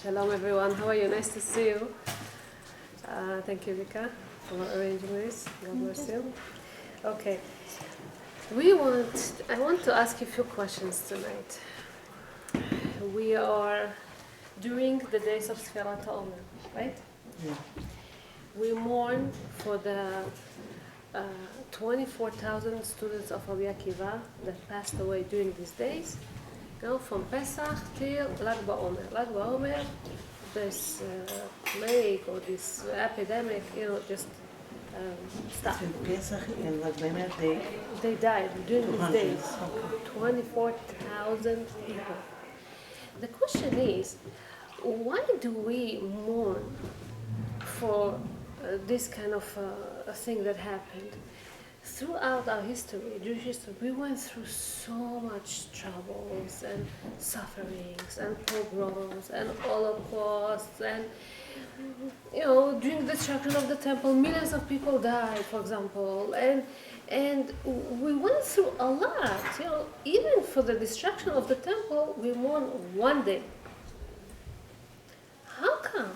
Shalom everyone, how are you? Nice to see you. Thank you, Vika, for arranging this. God bless you. Okay, I want to ask you a few questions tonight. We are during the days of Sfirat HaOmer, right? Yeah. We mourn for the 24,000 students of Rabbi Akiva that passed away during these days. From Pesach till Lag BaOmer. Lag BaOmer, this plague or this epidemic, just stopped. Between Pesach and Lag BaOmer, They died during these 200. days. 24,000 people. The question is, why do we mourn for this kind of a thing that happened? Throughout our history, Jewish history, we went through so much troubles and sufferings and pogroms and Holocausts and, during the destruction of the temple, millions of people died, for example, and we went through a lot. Even for the destruction of the temple, we mourn one day. How come?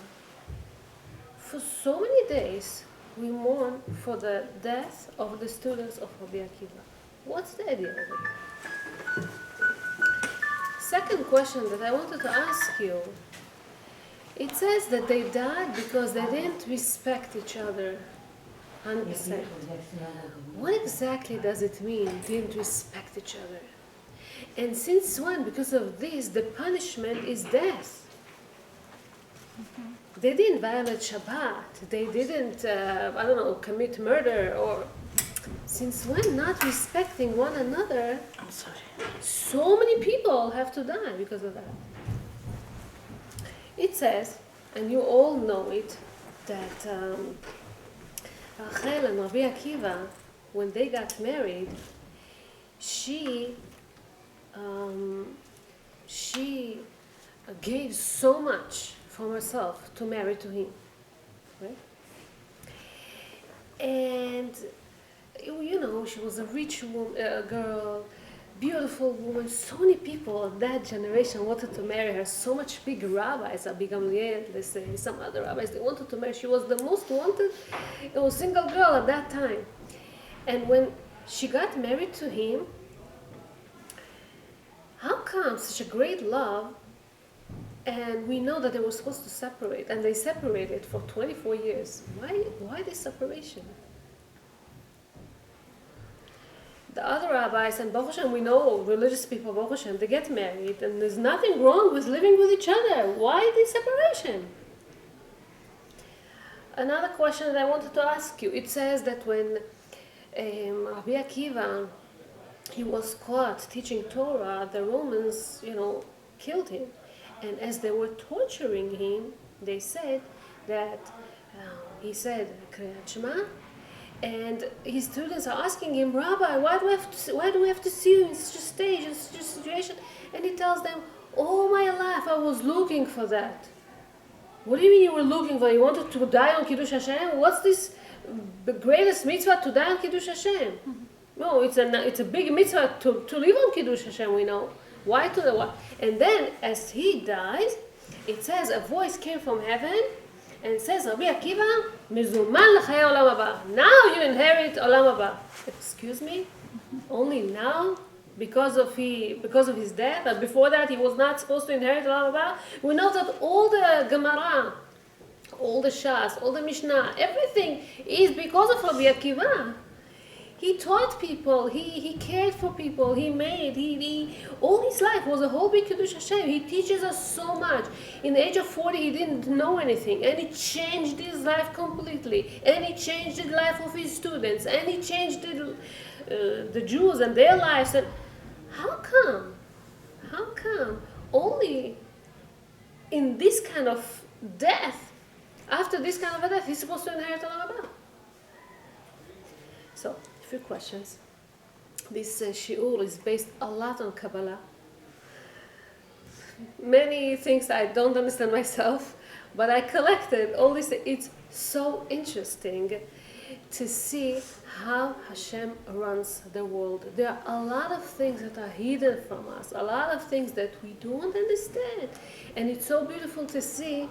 For so many days, we mourn for the death of the students of Rabbi Akiva. What's the idea of it? Second question that I wanted to ask you, it says that they died because they didn't respect each other 100%. What exactly does it mean, didn't respect each other? And since when, because of this, the punishment is death? They didn't violate Shabbat. They didn't, commit murder. Or since when not respecting one another? I'm sorry. So many people have to die because of that. It says, and you all know it, that Rachel and Rabbi Akiva, when they got married, she gave so much from herself to marry to him, right? And she was a rich girl, beautiful woman. So many people of that generation wanted to marry her. So much big rabbis, Rabbi Gamliel, they say, some other rabbis, they wanted to marry. She was the most wanted, single girl at that time. And when she got married to him, how come such a great love? And we know that they were supposed to separate, and they separated for 24 years. Why this separation? The other rabbis, and Baruch Hashem, we know religious people, Baruch Hashem, they get married, and there's nothing wrong with living with each other. Why this separation? Another question that I wanted to ask you, it says that when Rabbi Akiva, he was caught teaching Torah, the Romans, killed him. And as they were torturing him, they said that he said Kriyat Shema, and his students are asking him, Rabbi, why do we have to see you in such a stage, in such a situation? And he tells them, all my life I was looking for that. What do you mean you were looking for? You wanted to die on Kiddush Hashem? What's this the greatest mitzvah, to die on Kiddush Hashem? No, it's a big mitzvah to live on Kiddush Hashem, we know. Why to the what? And then, as he dies, it says a voice came from heaven, and it says, Rabbi Akiva, Mezuman l'chayei olam haba. Now you inherit olam haba. Excuse me? Only now? Because of his death? But before that, he was not supposed to inherit olam haba? We know that all the Gemara, all the Shas, all the Mishnah, everything is because of Rabbi Akiva. He taught people, he cared for people, he all his life was a whole big Kiddush Hashem. He teaches us so much. In the age of 40, he didn't know anything, and he changed his life completely, and he changed the life of his students, and he changed the Jews and their lives. And how come only in this kind of death, after this kind of a death, he's supposed to inherit Olam Haba? So, a few questions. This shiur is based a lot on Kabbalah. Many things I don't understand myself, but I collected all this. It's so interesting to see how Hashem runs the world. There are a lot of things that are hidden from us, a lot of things that we don't understand. And it's so beautiful to see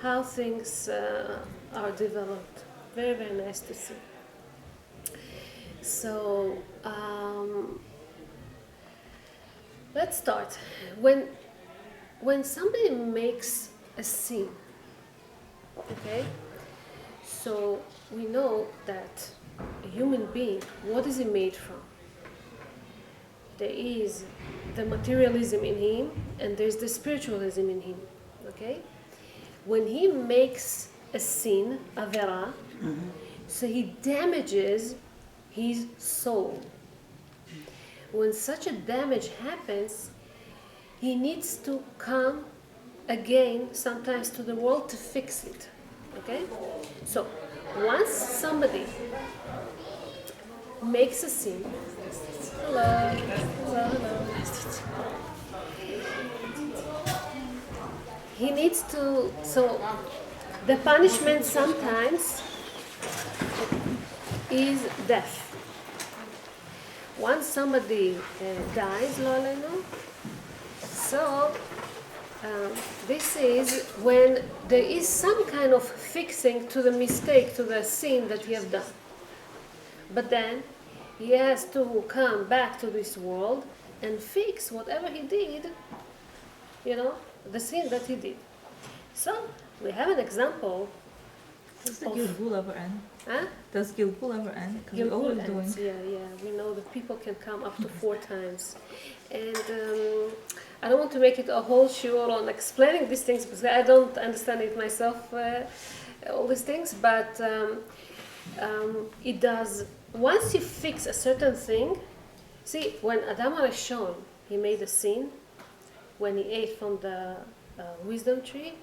how things are developed. Very, very nice to see. So, let's start. When somebody makes a sin, okay, so we know that a human being, what is he made from? There is the materialism in him, and there's the spiritualism in him, okay? When he makes a sin, avera, so he damages his soul. When such a damage happens, he needs to come again sometimes to the world to fix it, okay? So once somebody makes a sin, he needs to, so the punishment sometimes is death. Once somebody dies, so this is when there is some kind of fixing to the mistake, to the sin that he has done. But then he has to come back to this world and fix whatever he did, the sin that he did. So we have an example. Does the Gilgul ever end? Huh? Does Gilgul ever end? Because we're always doing. Yeah. We know that people can come up to 4 times. And I don't want to make it a whole shiur on explaining these things because I don't understand it myself, all these things. But it does. Once you fix a certain thing, see, when Adam HaRishon, he made a sin, when he ate from the wisdom tree,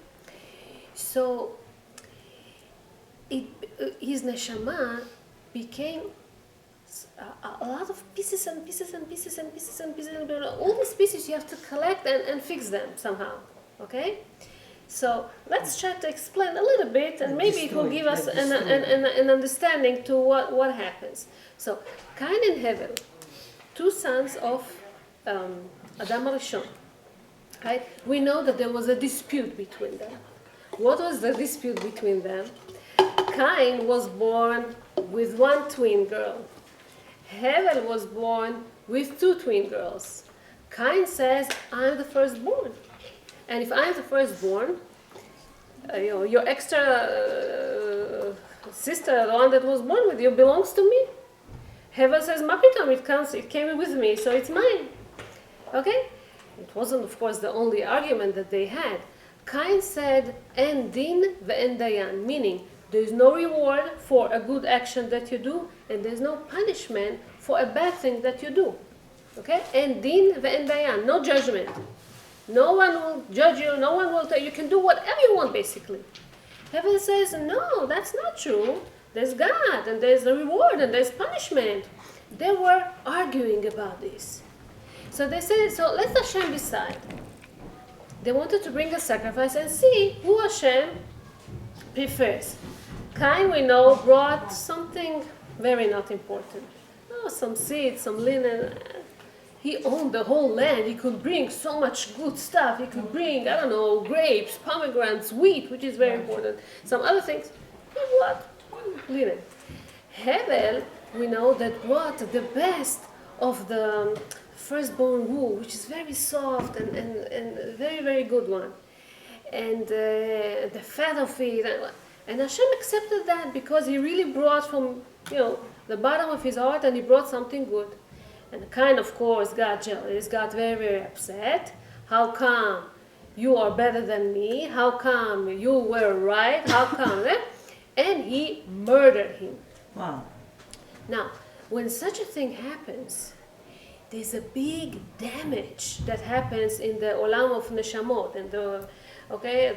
so his neshama became a lot of pieces and pieces and pieces and pieces and pieces and all these pieces you have to collect and fix them somehow, okay? So let's try to explain a little bit and maybe it will give us an understanding to what happens. So Cain and Hevel, 2 sons of Adam HaRishon, right? We know that there was a dispute between them. What was the dispute between them? Cain was born with 1 twin girl. Hevel was born with 2 twin girls. Cain says, I'm the firstborn. And if I'm the firstborn, your extra sister, the one that was born with you, belongs to me. Hevel says, Mapitam, it came with me, so it's mine. Okay? It wasn't, of course, the only argument that they had. Cain said, En din ve'en dayan, meaning there is no reward for a good action that you do, and there is no punishment for a bad thing that you do. Okay? En din ve'en dayan, no judgment. No one will judge you, no one will tell you, you can do whatever you want, basically. Heaven says, no, that's not true. There's God, and there's a reward, and there's punishment. They were arguing about this. So they said, so let Hashem decide. They wanted to bring a sacrifice and see who Hashem prefers. Cain, we know, brought something very not important. Some seeds, some linen. He owned the whole land. He could bring so much good stuff. He could bring, grapes, pomegranates, wheat, which is very important. Some other things. He brought linen. Hevel, we know, that brought the best of the firstborn wool, which is very soft and very, very good one. And the fat of it. And Hashem accepted that because he really brought from, the bottom of his heart, and he brought something good. And Cain, of course, got jealous, got very, very upset. How come you are better than me? How come you were right? How come? And he murdered him. Wow. Now, when such a thing happens, there's a big damage that happens in the olam of neshamot, and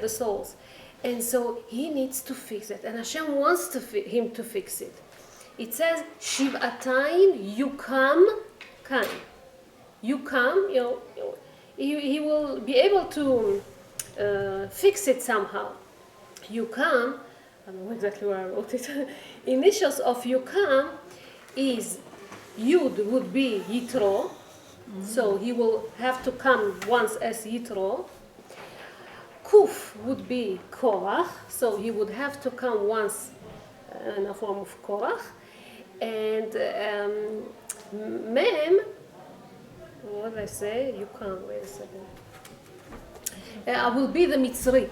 the souls. And so he needs to fix it. And Hashem wants him to fix it. It says, Shiv'atayin yukam Cain. Yukam, he will be able to fix it somehow. Yukam, I don't know exactly where I wrote it. Initials of Yukam is Yud would be Yitro, so he will have to come once as Yitro. Kuf would be Korach, so he would have to come once in a form of Korach. And Mem, what did I say? Yukam, wait a second. Will be the Mitzri.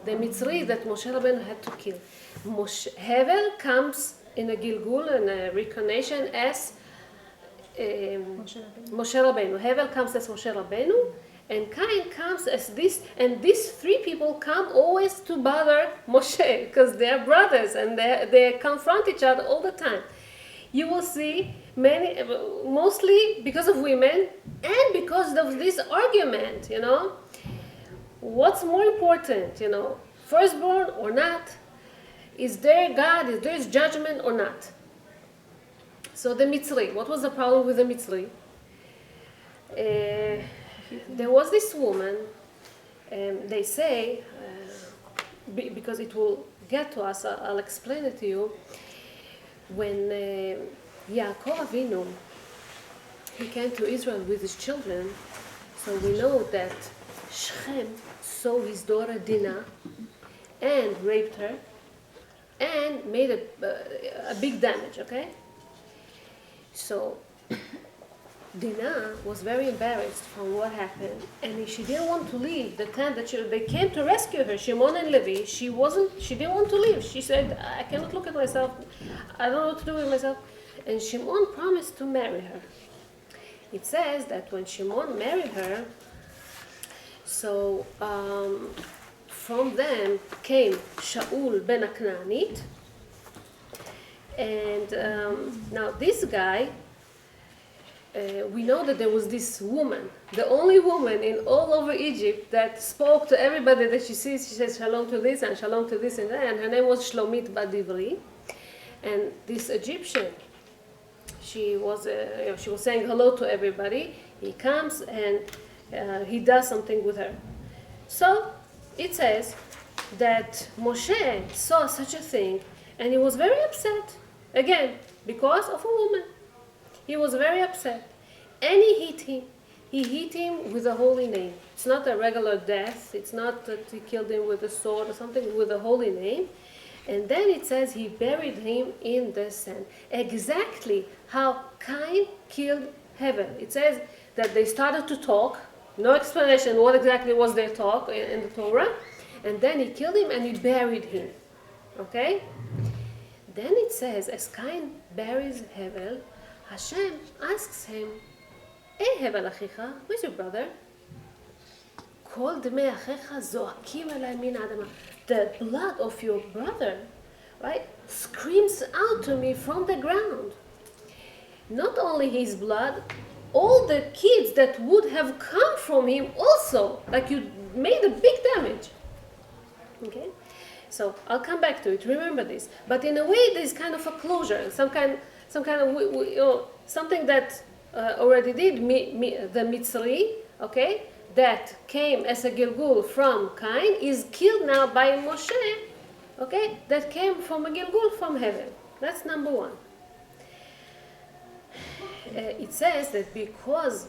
The Mitzri that Moshe Rabbeinu had to kill. Hevel comes in a Gilgul, in a reincarnation, as Moshe Rabbeinu. Hevel comes as Moshe Rabbeinu, and Cain comes as this, and these three people come always to bother Moshe, because they are brothers, and they confront each other all the time. You will see many, mostly because of women, and because of this argument, you know. What's more important, you know, firstborn or not? Is there God, is there judgment or not? So the Mitzri, what was the problem with the Mitzri? There was this woman, they say, because it will get to us, I'll explain it to you. When Yaakov Avinu, he came to Israel with his children, so we know that Shechem saw his daughter Dinah and raped her and made a big damage, okay? So Dinah was very embarrassed from what happened, and she didn't want to leave the tent that they came to rescue her, Shimon and Levi. She didn't want to leave. She said, I cannot look at myself. I don't know what to do with myself. And Shimon promised to marry her. It says that when Shimon married her, so from them came Shaul ben Aknanit, and now this guy, we know that there was this woman, the only woman in all over Egypt that spoke to everybody that she sees. She says shalom to this and shalom to this and that, and her name was Shlomit Bat Divri. And this Egyptian, she was saying hello to everybody. He comes and he does something with her. So it says that Moshe saw such a thing, and he was very upset. Again, because of a woman. He was very upset. And he hit him. He hit him with a holy name. It's not a regular death. It's not that he killed him with a sword or something, with a holy name. And then it says he buried him in the sand. Exactly how Cain killed Hevel. It says that they started to talk. No explanation what exactly was their talk in the Torah. And then he killed him and he buried him. Okay? Then it says, as Cain buries Hevel, Hashem asks him, Hey Hevel Achicha, where's your brother? Kol dmei achecha zoakim elai min adama. The blood of your brother, right, screams out to me from the ground. Not only his blood, all the kids that would have come from him also, like you made a big damage. Okay? So I'll come back to it, remember this. But in a way there's kind of a closure, some kind of, something that already did, the Mitzri, okay, that came as a Gilgul from Cain, is killed now by Moshe, okay, that came from a Gilgul from heaven. That's number one. It says that because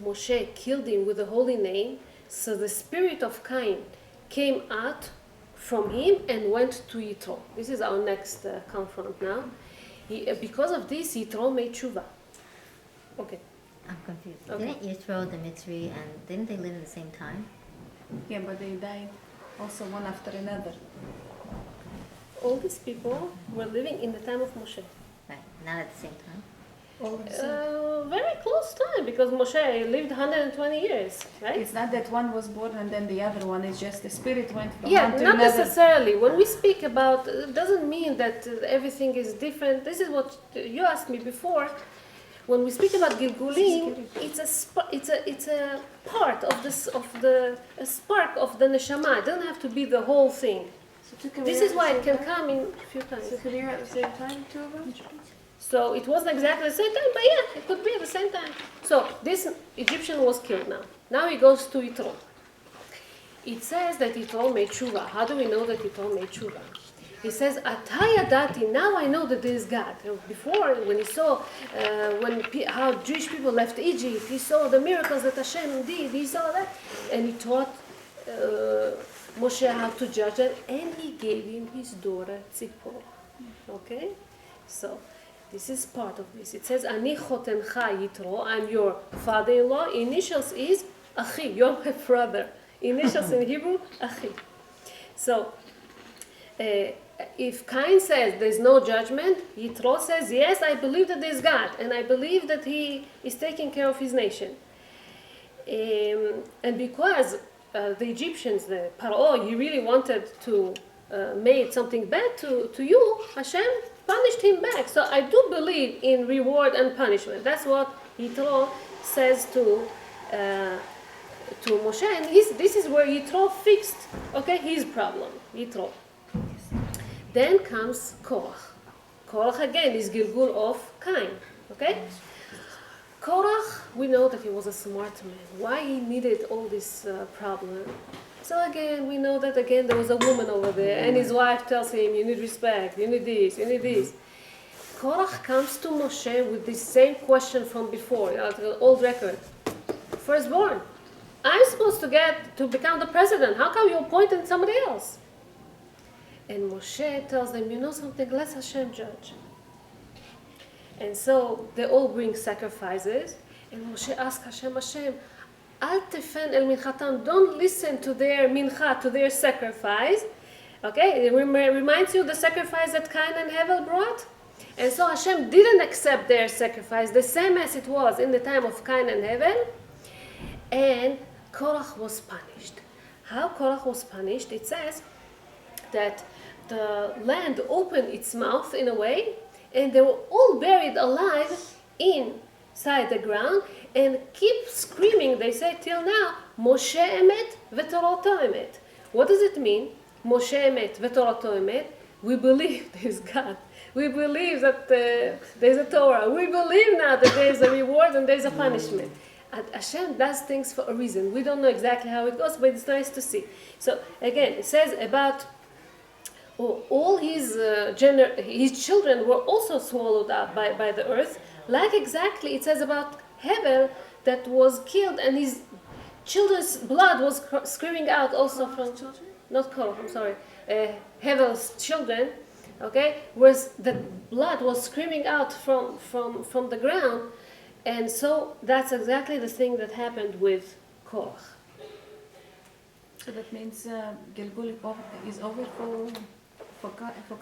Moshe killed him with a holy name, so the spirit of Cain came out from him and went to Yitro. This is our next confront now. Because of this, Yitro made tshuva. Okay. I'm confused. Okay. Didn't Yitro, the Mitzri, and didn't they live at the same time? Yeah, but they died also one after another. All these people were living in the time of Moshe. Right, not at the same time. Very close time, because Moshe lived 120 years, right? It's not that one was born and then the other one. It's just the spirit went from Yeah, one to not another. necessarily. When we speak about, it doesn't mean that everything is different. This is what you asked me before. When we speak about Gilgulim, it's a part of a spark of the neshama. It doesn't have to be the whole thing. This is why it can come in a few times. So could you hear at the same time, two of them? So it wasn't exactly the same time, but yeah, it could be at the same time. So this Egyptian was killed now. Now he goes to Yitro. It says that Yitro made tshuva. How do we know that Yitro made tshuva? He says, Ataya dati, now I know that there is God. Before, when he saw how Jewish people left Egypt, he saw the miracles that Hashem did, he saw that. And he taught Moshe how to judge them, and he gave him his daughter Tzipor. Okay? So, this is part of this. It says, Ani chotencha Yitro, I'm your father-in-law. Initials is Achi, you're my brother. Initials in Hebrew, Achi. So, if Cain says there's no judgment, Yitro says, yes, I believe that there's God, and I believe that he is taking care of his nation. And because the Egyptians, the Paro, he really wanted to make something bad to you, Hashem punished him back. So I do believe in reward and punishment. That's what Yitro says to Moshe, and this is where Yitro fixed, his problem. Yitro. Then comes Korach. Korach again is Gilgul of Cain. Okay? Korach, we know that he was a smart man. Why he needed all this problem? So again, we know that again there was a woman over there, and his wife tells him, you need respect, you need this, you need this. Korach comes to Moshe with the same question from before, the old record. Firstborn, I'm supposed to become the president. How come you appointed somebody else? And Moshe tells them, you know something, let Hashem judge. And so they all bring sacrifices, and Moshe asks Hashem, Al tefen el minchatam, don't listen to their mincha, to their sacrifice. Okay, it reminds you the sacrifice that Cain and Hevel brought. And so Hashem didn't accept their sacrifice, the same as it was in the time of Cain and Hevel. And Korach was punished. How Korach was punished? It says that the land opened its mouth in a way, and they were all buried alive inside the ground, and keep screaming, they say till now, Moshe emet v'toroto emet. What does it mean? Moshe emet v'toroto emet. We believe there's God. We believe that there's a Torah. We believe now that there's a reward and there's a punishment. And Hashem does things for a reason. We don't know exactly how it goes, but it's nice to see. So again, it says about all his children were also swallowed up by the earth. Like exactly, it says about Hevel that was killed, and his children's blood was screaming out also from children. Not Korach, I'm sorry. Hevel's children, was the blood was screaming out from the ground, and so that's exactly the thing that happened with Korach. So that means Gilgul is over for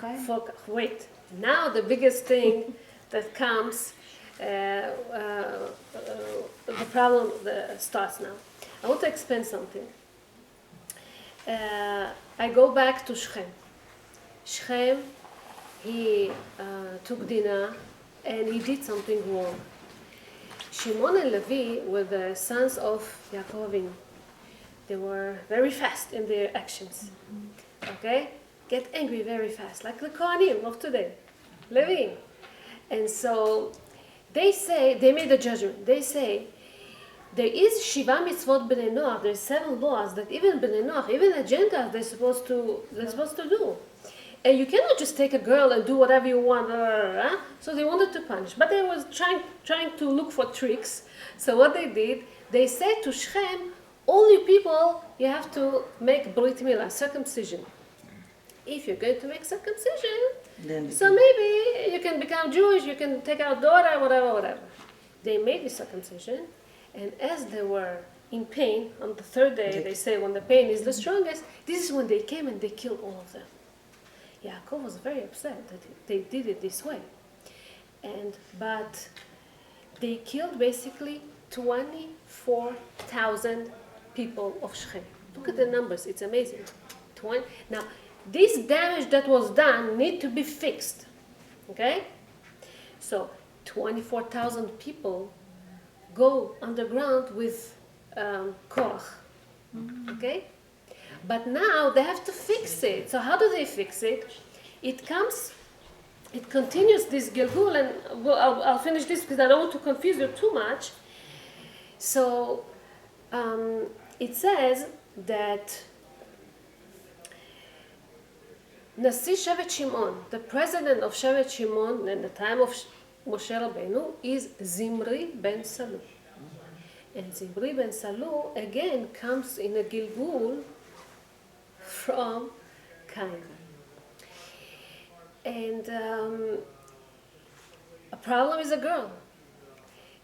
Cain? Wait, now the biggest thing that comes, the problem starts now. I want to explain something. I go back to Shechem. Shechem, he took Dinah and he did something wrong. Shimon and Levi were the sons of Yaakov Avinu. They were very fast in their actions. Get angry very fast, like the Kohanim of today, Levi. And so they made a judgment. They say, there is Shiva mitzvot b'nei Noach. There's 7 laws that even b'nei Noach, even the Gentiles, they're supposed to do. And you cannot just take a girl and do whatever you want. So they wanted to punish, but they was trying to look for tricks. So what they did, they said to Shechem, all you people, you have to make brit milah, circumcision. If you're going to make circumcision, so maybe you can become Jewish, you can take our daughter, whatever. They made the circumcision, and as they were in pain, on the 3rd day, they say when the pain is the strongest, this is when they came and they killed all of them. Yaakov was very upset that they did it this way. But they killed basically 24,000 people of Shechem. Look at the numbers, it's amazing. Now, this damage that was done need to be fixed. So 24,000 people go underground with Korach. But now they have to fix it. So how do they fix it? It continues this Gilgul, and I'll finish this because I don't want to confuse you too much. So it says that Nasi Shevet Shimon, the president of Shevet Shimon in the time of Moshe Rabbeinu, is Zimri ben Salu. And Zimri ben Salu again comes in a Gilgul from Cain. And a problem is a girl.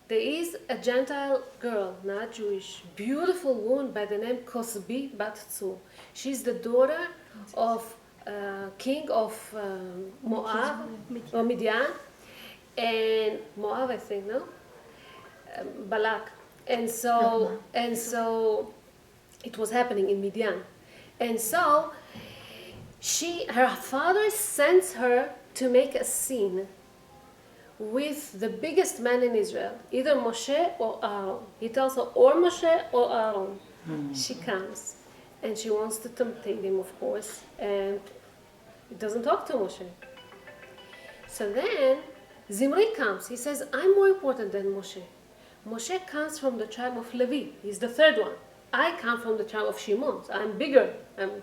There is a Gentile girl, not Jewish, beautiful woman by the name Kosbi Bat Tzur. She's the daughter of king of Moab, or Midian, and Moab, I think, no? Balak. And so it was happening in Midian. And so her father sends her to make a scene with the biggest man in Israel, either Moshe or Aaron. He tells her, or Moshe or Aaron. She comes, and she wants to tempt him, of course, and he doesn't talk to Moshe. So then Zimri comes. He says, I'm more important than Moshe. Moshe comes from the tribe of Levi. He's the third one. I come from the tribe of Shimon. So I'm bigger. I'm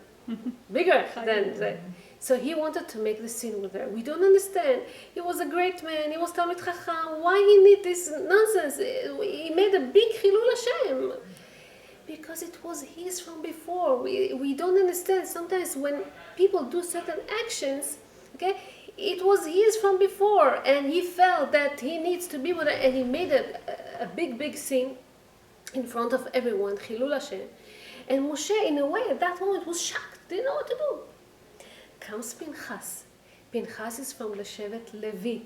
bigger than that. So he wanted to make the scene with her. We don't understand. He was a great man. He was Talmid Chacham. Why he need this nonsense? He made a big Chilul Hashem. Because it was his from before. We don't understand. Sometimes when people do certain actions, okay, it was his from before. And he felt that he needs to be with her. And he made a big scene in front of everyone, Chilul Hashem. And Moshe, in a way, at that moment was shocked. Didn't know what to do. Comes Pinchas. Pinchas is from the Shevet Levi,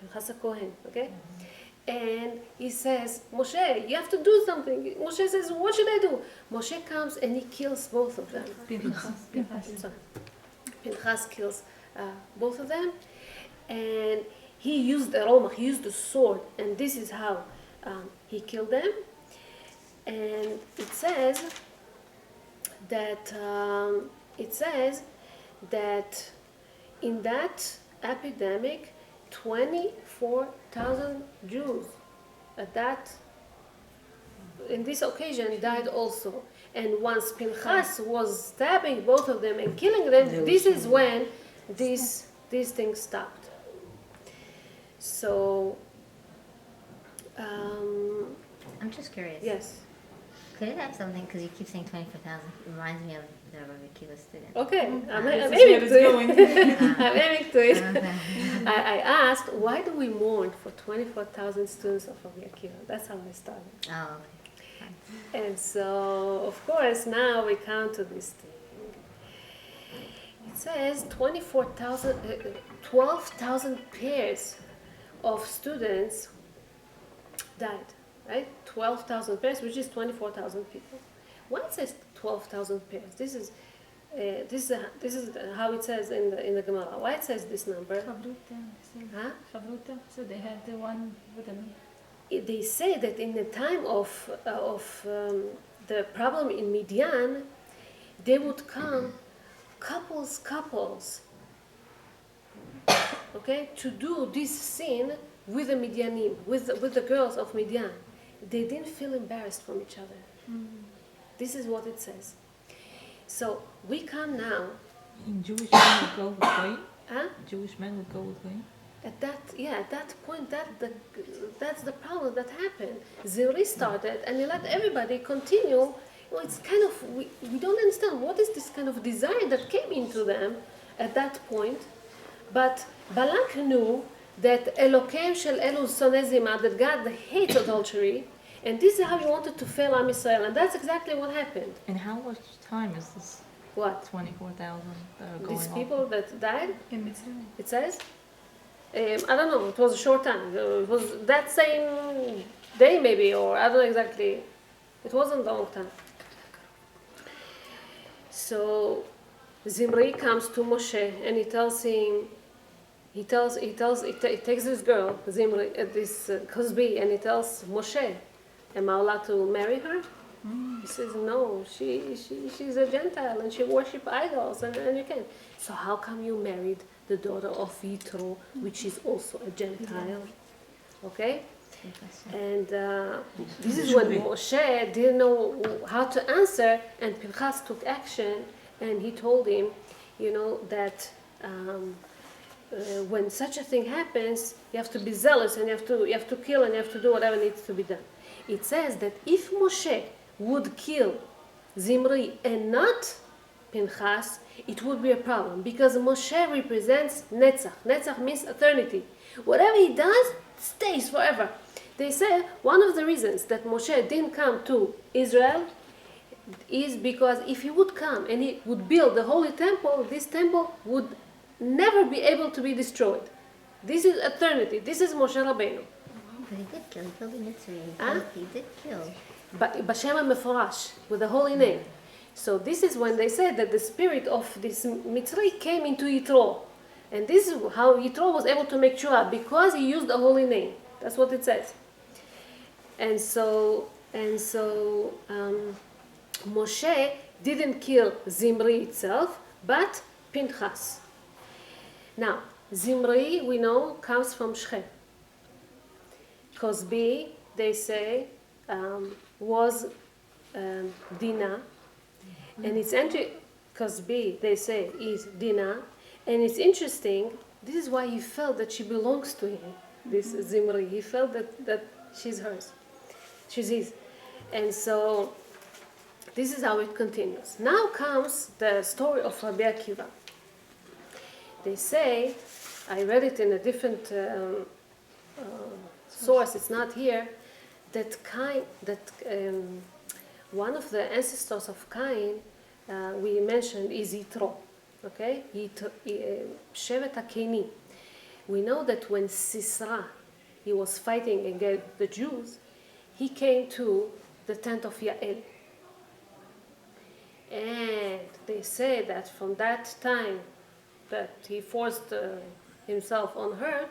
Pinchas Kohen, okay? And he says, Moshe, you have to do something. Moshe says, what should I do? Moshe comes and he kills both of them. Pinchas kills both of them. And he used the Romach, he used the sword. And this is how he killed them. And it says that in that epidemic, 24,000 Jews in this occasion died also. And once Pinchas was stabbing both of them and killing them, this is when these things stopped. So, I'm just curious. yes. Could it have something, because you keep saying 24,000, it reminds me of the Rabbi Akiva student. Okay, I'm This is aiming where to it's it. going. I'm aiming to it. Okay. I asked, why do we mourn for 24,000 students of Rabbi Akiva? That's how I started. Oh, okay. And so, of course, now we come to this thing. It says 12,000 pairs of students died, right? 12,000 pairs, which is 24,000 people. Why it says 12,000 pairs? This is how it says in the Gemara. Why it says this number? Huh? So they had the one with them. They say that in the time of the problem in Midian, they would come couples, okay, to do this scene with the Midianim, with the girls of Midian. They didn't feel embarrassed from each other. This is what it says. So we come now. And Jewish men would go with Goyim? Huh? Jewish men would go with Goyim? At that point, that's the problem that happened. Zimri started, and he let everybody continue. Well, it's kind of we don't understand what is this kind of desire that came into them at that point. But Balak knew that Elokem shel Elu soneh zimah, that God hates adultery, and this is how he wanted to fail Am Yisrael, and that's exactly what happened. And how much time is this What? 24,000 that are going These on? people that died, In Mitzrayim. it says? I don't know, it was a short time. It was that same day maybe, or I don't know exactly. It wasn't a long time. So Zimri comes to Moshe and he tells him, he takes this girl, Zimri, this Cosby, and he tells Moshe, am I allowed to marry her? He says, no, she's a Gentile and she worships idols and you can't. So how come you married the daughter of Yitro, which is also a Gentile? Okay? And this is when Moshe didn't know how to answer, and Pinchas took action, and he told him, that um, when such a thing happens, you have to be zealous and you have to kill and you have to do whatever needs to be done. It says that if Moshe would kill Zimri and not Pinchas, it would be a problem because Moshe represents Netzach. Netzach means eternity. Whatever he does stays forever. They say one of the reasons that Moshe didn't come to Israel is because if he would come and he would build the holy temple, this temple would never be able to be destroyed. This is eternity. This is Moshe Rabbeinu. But he did kill. He killed the Mitzri. Huh? He did kill. But Bashem HaMeforash, with the holy name. So this is when they said that the spirit of this Mitzri came into Yitro. And this is how Yitro was able to make Tshuva, because he used the holy name. That's what it says. And so Moshe didn't kill Zimri itself, but Pinchas. Now, Zimri, we know, comes from Shechem. Cosbi, they say, was Dinah. And it's Cosbi, they say, is Dinah. And it's interesting, this is why he felt that she belongs to him, this Zimri. He felt that she's hers. She's his. And so, this is how it continues. Now comes the story of Rabbi Akiva. They say, I read it in a different source, it's not here, that one of the ancestors of Cain, we mentioned, is Yitro. Okay? Shevet HaKeni. We know that when Sisra, he was fighting against the Jews, he came to the tent of Yael. And they say that from that time that he forced himself on her,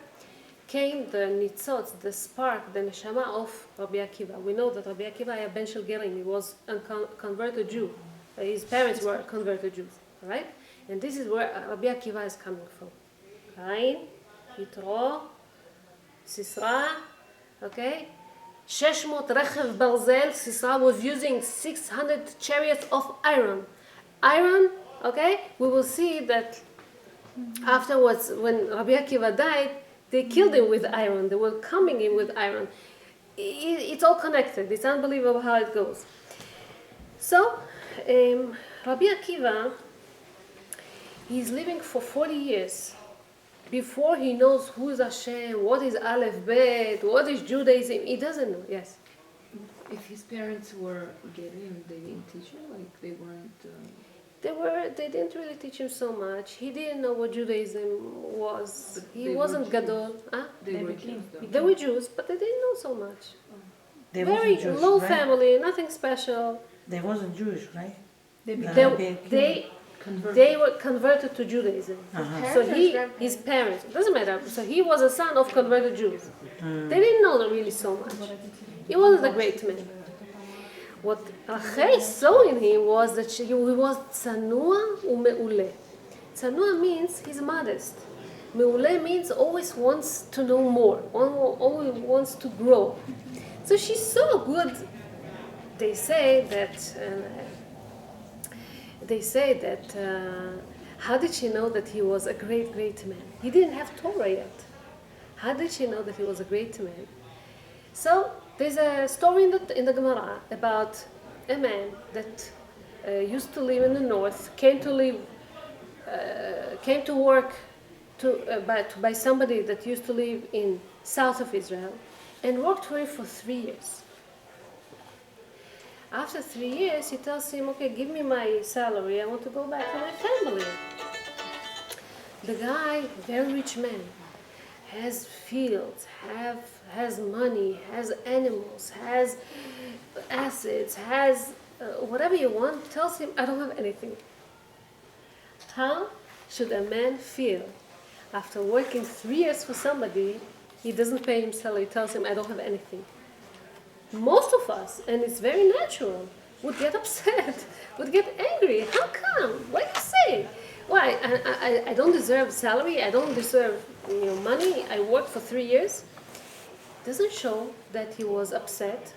came the nitzotz, the spark, the neshama of Rabbi Akiva. We know that Rabbi Akiva היה בן של גרים, he was a converted Jew. His parents were converted Jews, right? And this is where Rabbi Akiva is coming from. Cain, Yitro, Sisra, okay? 600 רכב ברזל, Sisra was using 600 chariots of iron. Iron, okay? We will see that afterwards, when Rabbi Akiva died, they killed him with iron. They were coming in with iron. It's all connected. It's unbelievable how it goes. So, Rabbi Akiva, he's living for 40 years before he knows who is Hashem, what is Aleph Bet, what is Judaism. He doesn't know. Yes. If his parents were Gerim, they didn't teach him, like they weren't. They didn't really teach him so much. He didn't know what Judaism was. But He they wasn't were Gadol. Huh? They were Jews, though. They were Jews, but they didn't know so much. They Very wasn't Jewish, low right? family, nothing special. They wasn't Jewish, right? They were converted to Judaism. Uh-huh. So his parents, it doesn't matter. So he was a son of converted Jews. They didn't know really so much. He wasn't a great man. What Rachel saw in him was that he was tzanua u'me'uleh. Tzanua means he's modest. Me'uleh means always wants to know more, always wants to grow. So she saw good. They say that how did she know that he was a great man? He didn't have Torah yet. How did she know that he was a great man? So there's a story in the Gemara about a man that used to live in the north, came to work by somebody that used to live in south of Israel, and worked for him for 3 years. After 3 years, he tells him, okay, give me my salary, I want to go back to my family. The guy, very rich man, has fields, has money, has animals, has assets, has whatever you want, tells him, I don't have anything. How should a man feel after working 3 years for somebody, he doesn't pay him salary, tells him, I don't have anything? Most of us, and it's very natural, would get upset, would get angry. How come? What do you say? Why? I don't deserve salary, I don't deserve money, I worked for 3 years. Doesn't show that he was upset.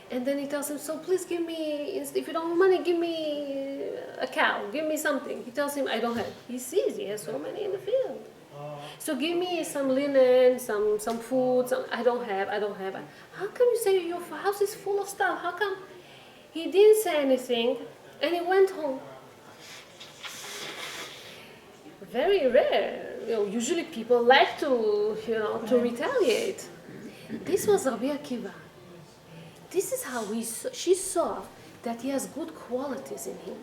And then he tells him, so please give me, if you don't have money, give me a cow. Give me something. He tells him, I don't have. He sees he has so many in the field. So give me some linen, some food. I don't have. How come you say your house is full of stuff? How come? He didn't say anything, and he went home. Very rare. Usually people like to, to retaliate. This was Rabbi Akiva. This is how she saw that he has good qualities in him.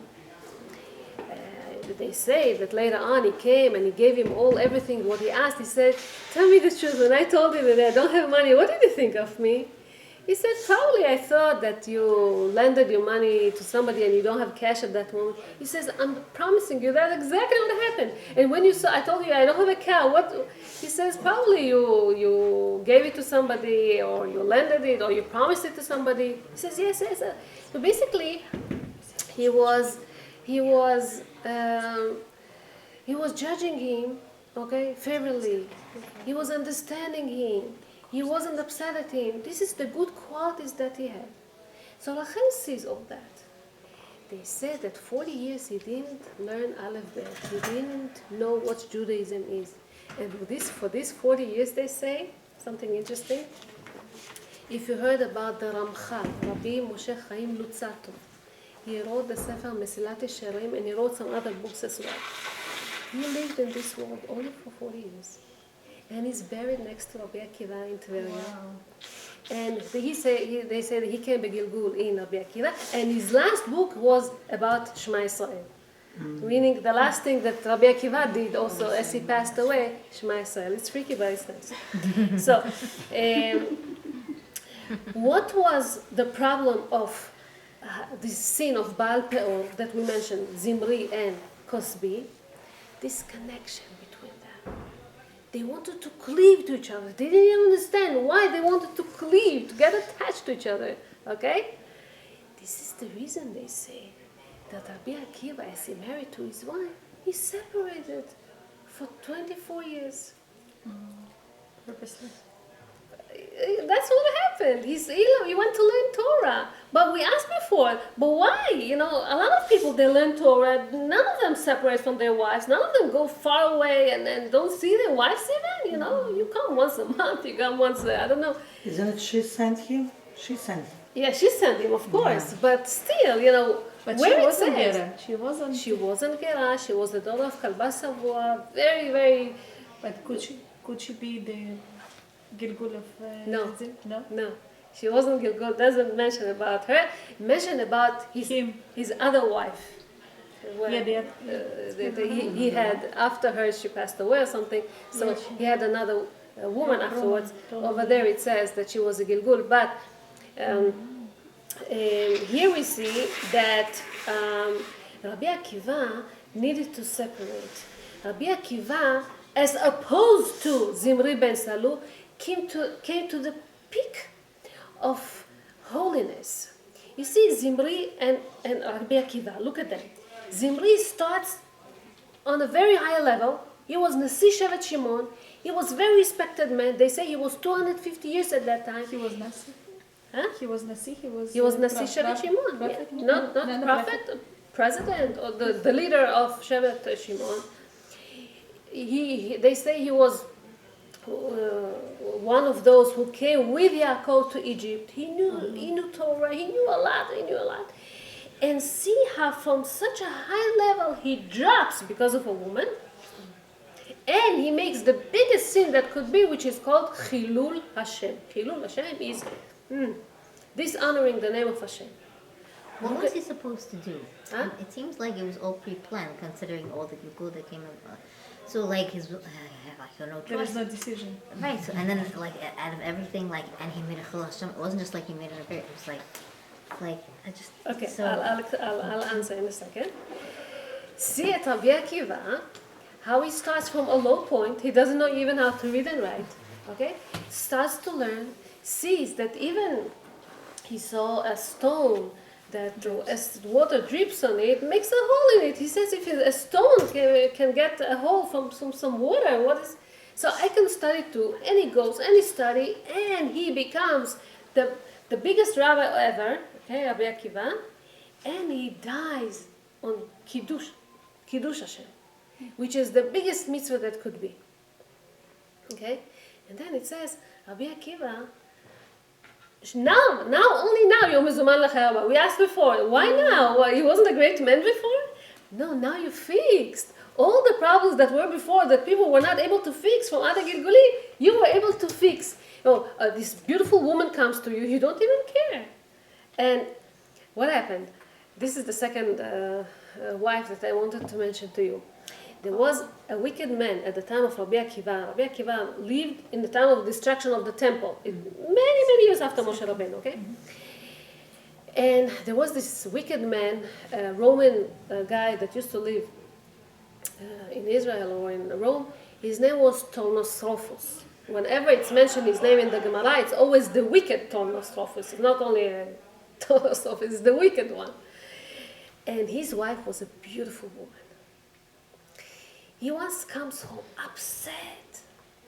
They say that later on he came and he gave him everything what he asked. He said, tell me the truth, when I told you that I don't have money, what did you think of me? He said, probably I thought that you lended your money to somebody and you don't have cash at that moment. He says, I'm promising you that's exactly what happened. And when I told you I don't have a cow, what? He says, probably you gave it to somebody or you lended it or you promised it to somebody. He says, yes. So basically, he was judging him, favorably. He was understanding him. He wasn't upset at him. This is the good qualities that he had. So Rachel sees all that. They said that 40 years he didn't learn Aleph Bet. He didn't know what Judaism is. And for these 40 years, they say something interesting. If you heard about the Ramchal, Rabbi Moshe Chaim Luzzatto, he wrote the Sefer Mesilat Yesharim and he wrote some other books as well. He lived in this world only for 40 years. And he's buried next to Rabbi Akiva in Tveria. Wow. And they say that he came Begilgul in Rabbi Akiva, and his last book was about Shema Yisrael. Meaning the last thing that Rabbi Akiva did also as he passed away, Shema Yisrael. It's freaky, but it's nice. So, what was the problem of this sin of Baal Peor that we mentioned, Zimri and Cosbi? This connection between them. They wanted to cleave to each other. They didn't even understand why they wanted to cleave, to get attached to each other. Okay? This is the reason they say that Rabbi Akiva, as he married to his wife, he separated for 24 years. Purposely. That's what happened. He went to learn Torah. But we asked before, but why? A lot of people, they learn Torah. None of them separate from their wives. None of them go far away and don't see their wives even. You come once a month. You come once, I don't know. Isn't it she sent him? She sent him. Yeah, she sent him, of course. Yeah. But still, But where she it wasn't says, Gera. She wasn't Gera. She was the daughter of Kalba Savua. Very, very... But could she be the Gilgul of No. Zim? No. She wasn't Gilgul. Doesn't mention about her. Mention about his other wife. Well, he had, after her, she passed away or something. So he had another woman afterwards. Over there it says that she was a Gilgul. But here we see that Rabbi Akiva needed to separate. Rabbi Akiva, as opposed to Zimri ben Salu, came to the peak of holiness. You see, Zimri and Rabbi Akiva, look at them. Zimri starts on a very high level. He was Nasi Shevet Shimon. He was very respected man. They say he was 250 years at that time. He was Nasi. Huh? He was Nasi. He was Nasi Shevet Shimon. Not prophet, president, or the leader of Shevet Shimon. They say he was one of those who came with Yaakov to Egypt. He knew Torah. He knew a lot. And see how from such a high level he drops because of a woman. And he makes the biggest sin that could be, which is called Chilul Hashem. Chilul Hashem is dishonoring the name of Hashem. What was he supposed to do? Huh? It seems like it was all pre-planned, considering all the people that came about. So no choice. There was no decision. Right. So and then out of everything, and he made a chil Hashem. It wasn't just like he made it a great. It was I just. Okay, so, I'll answer in a second. See at Rabbi Akiva, how he starts from a low point. He doesn't know even how to read and write. Okay, starts to learn, sees that even he saw a stone that as water drips on it, makes a hole in it. He says if a stone can get a hole from some water, so I can study too. And he goes and he studies, and he becomes the biggest rabbi ever, okay, Rabbi Akiva, and he dies on Kiddush Hashem, which is the biggest mitzvah that could be. Okay? And then it says, Rabbi Akiva, only now, you're mezuman l'chayava. We asked before, why now? Well, he wasn't a great man before? No, now you fixed. All the problems that were before that people were not able to fix from Ada Gilguli, you were able to fix. This beautiful woman comes to you, you don't even care. And what happened? This is the second wife that I wanted to mention to you. There was a wicked man at the time of Rabbi Akiva. Rabbi Akiva lived in the time of destruction of the temple, many years after Moshe Rabbeinu, okay? And there was this wicked man, a Roman guy that used to live in Israel or in Rome. His name was Tornostrophus. Whenever it's mentioned his name in the Gemara, it's always the wicked Tornostrophus. It's not only a Tornostrophus, it's the wicked one. And his wife was a beautiful woman. He once comes home upset,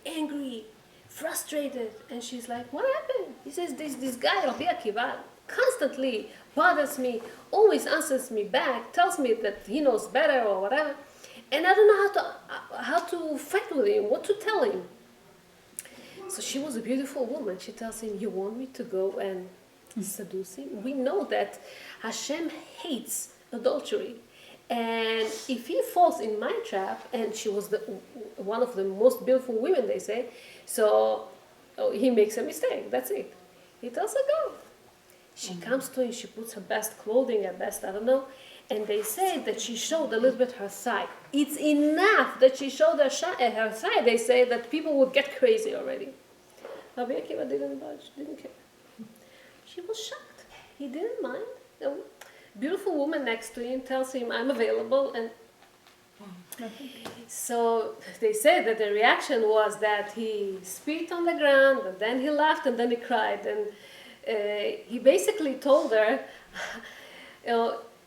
angry, frustrated, and she's like, what happened? He says, this guy, Rabbi Akiva, constantly bothers me, always answers me back, tells me that he knows better or whatever, and I don't know how to fight with him, what to tell him. So she was a beautiful woman. She tells him, you want me to go and seduce him? We know that Hashem hates adultery. And if he falls in my trap, and she was one of the most beautiful women, they say, so he makes a mistake, that's it. He tells her, go. She comes to him, she puts her best clothing, her best, I don't know, and they say that she showed a little bit her side. It's enough that she showed her side, they say, that people would get crazy already. Rabbi Akiva didn't budge, didn't care. She was shocked. He didn't mind. Beautiful woman next to him tells him, I'm available, and so they say that the reaction was that he spit on the ground, and then he laughed, and then he cried, and he basically told her,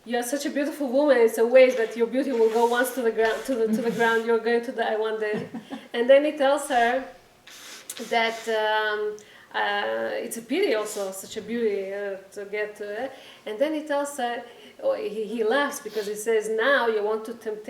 you're such a beautiful woman, it's a waste that your beauty will go once to the ground, to the ground, you're going to die one day. And then he tells her that it's a pity also, such a beauty to get to it. And then he tells her, he laughs because he says, now you want to tempt